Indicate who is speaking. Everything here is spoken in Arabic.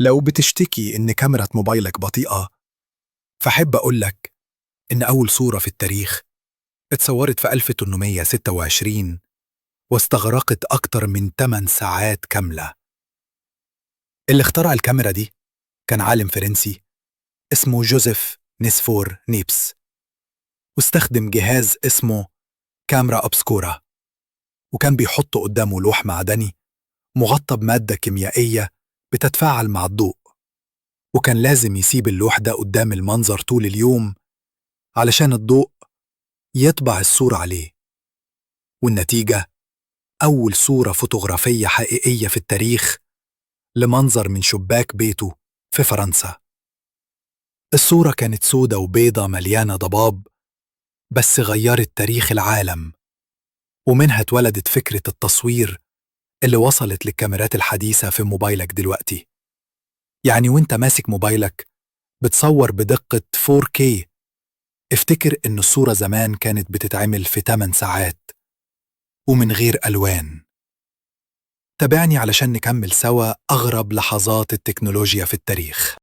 Speaker 1: لو بتشتكي إن كاميرا موبايلك بطيئة، فحب أقولك إن أول صورة في التاريخ اتصورت في 1826 واستغرقت أكتر من 8 ساعات كاملة. اللي اخترع الكاميرا دي كان عالم فرنسي اسمه جوزيف نيسفور نيبس، واستخدم جهاز اسمه كاميرا أبسكورا، وكان بيحط قدامه لوح معدني مغطى بمادة كيميائية بتتفاعل مع الضوء، وكان لازم يسيب اللوح ده قدام المنظر طول اليوم علشان الضوء يطبع الصورة عليه. والنتيجة أول صورة فوتوغرافية حقيقية في التاريخ لمنظر من شباك بيته في فرنسا. الصورة كانت سودة وبيضة مليانة ضباب، بس غيرت تاريخ العالم، ومنها اتولدت فكرة التصوير اللي وصلت للكاميرات الحديثة في موبايلك دلوقتي. يعني وانت ماسك موبايلك بتصور بدقة 4K، افتكر إن الصورة زمان كانت بتتعمل في 8 ساعات ومن غير ألوان. تابعني علشان نكمل سوا أغرب لحظات التكنولوجيا في التاريخ.